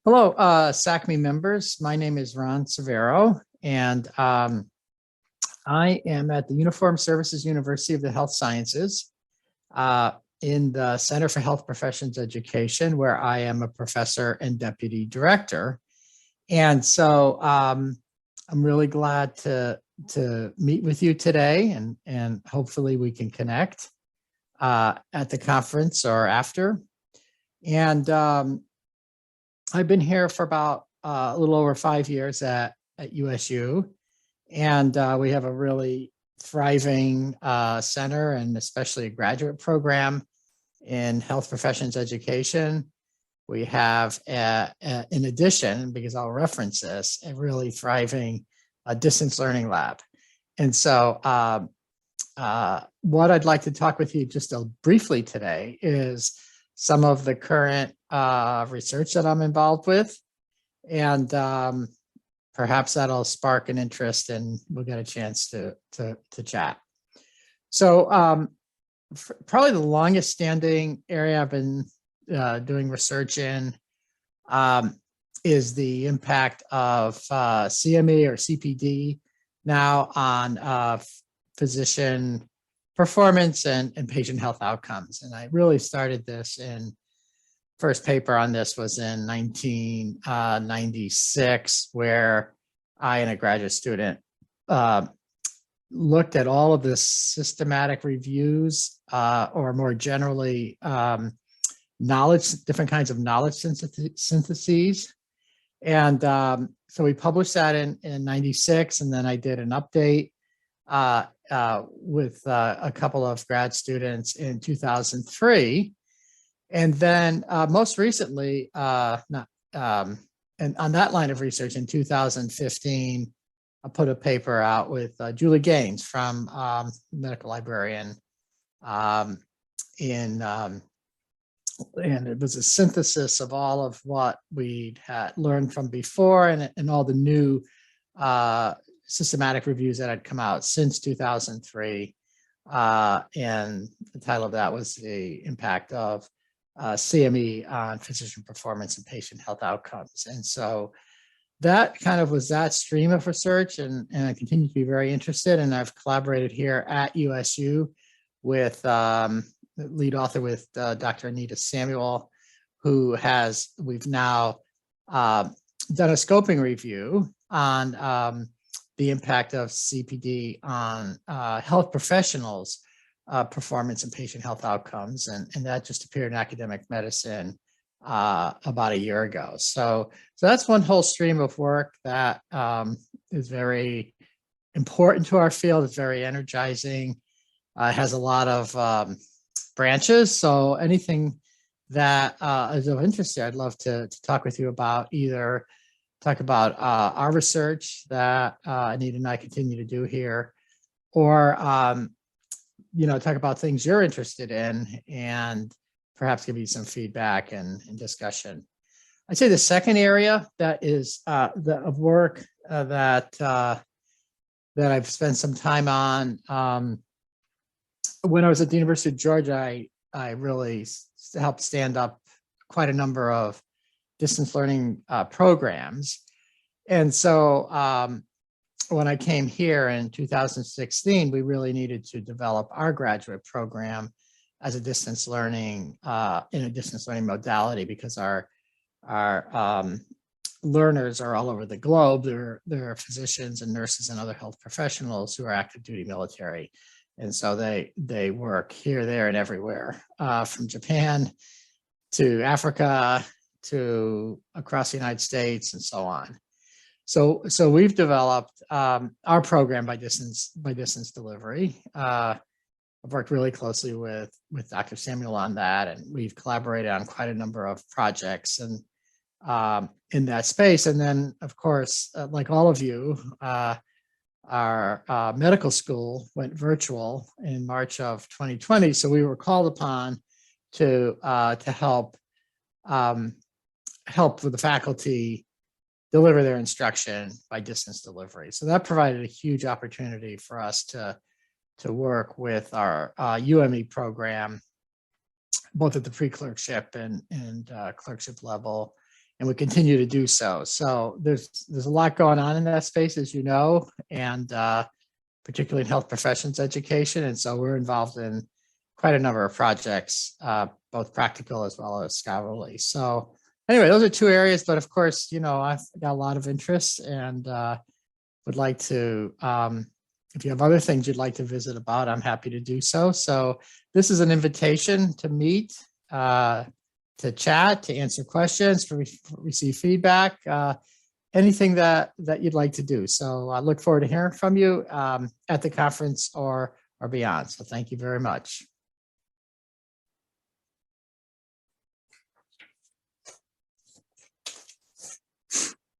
Hello, SACME members. My name is Ron Severo, and I am at the Uniformed Services University of the Health Sciences in the Center for Health Professions Education, where I am a professor and deputy director. And so I'm really glad to meet with you today, and hopefully we can connect at the conference or after. And I've been here for about a little over 5 years at USU, and we have a really thriving center, and especially a graduate program in health professions education. We have, in addition, because I'll reference this, a really thriving distance learning lab. And so what I'd like to talk with you just briefly today is some of the current research that I'm involved with, and perhaps that'll spark an interest and we'll get a chance to chat. So probably the longest standing area I've been doing research in is the impact of CME or CPD now on physician performance and patient health outcomes. And I really started this first paper on this was in 1996, where I and a graduate student looked at all of the systematic reviews, or more generally, different kinds of knowledge syntheses. And so we published that in 96, and then I did an update with a couple of grad students in 2003. And then most recently, and on that line of research in 2015, I put a paper out with Julie Gaines from medical librarian, and it was a synthesis of all of what we'd had learned from before and all the new systematic reviews that had come out since 2003. And the title of that was The Impact of CME on Physician Performance and Patient Health Outcomes. And so that kind of was that stream of research, and I continue to be very interested. And I've collaborated here at USU with lead author with Dr. Anita Samuel, we've now done a scoping review on the impact of CPD on health professionals' performance and patient health outcomes. And that just appeared in Academic Medicine about a year ago. So that's one whole stream of work that is very important to our field. It's very energizing. It has a lot of branches. So anything that is of interest there, I'd love to talk with you about, either talk about our research that Anita and I continue to do here, or talk about things you're interested in and perhaps give you some feedback and discussion. I'd say the second area that is of work that I've spent some time on. When I was at the University of Georgia, I really helped stand up quite a number of distance learning programs. And so when I came here in 2016, we really needed to develop our graduate program as a distance learning, in a distance learning modality, because our learners are all over the globe. There are physicians and nurses and other health professionals who are active duty military. And so they work here, there, and everywhere, from Japan to Africa to across the United States and so on. So we've developed our program by distance delivery. I've worked really closely with Dr. Samuel on that, and we've collaborated on quite a number of projects and in that space. And then, of course, like all of you, our medical school went virtual in March of 2020. So we were called upon to help with the faculty deliver their instruction by distance delivery. So that provided a huge opportunity for us to work with our UME program, both at the pre-clerkship and clerkship level. and we continue to do so. So there's a lot going on in that space, as you know, and particularly in health professions education. And so we're involved in quite a number of projects, both practical as well as scholarly. So anyway, those are two areas, but of course, you know, I've got a lot of interest and would like to, if you have other things you'd like to visit about, I'm happy to do so. So this is an invitation to meet, to chat, to answer questions, to receive feedback, anything that you'd like to do. So I look forward to hearing from you at the conference or beyond. So thank you very much.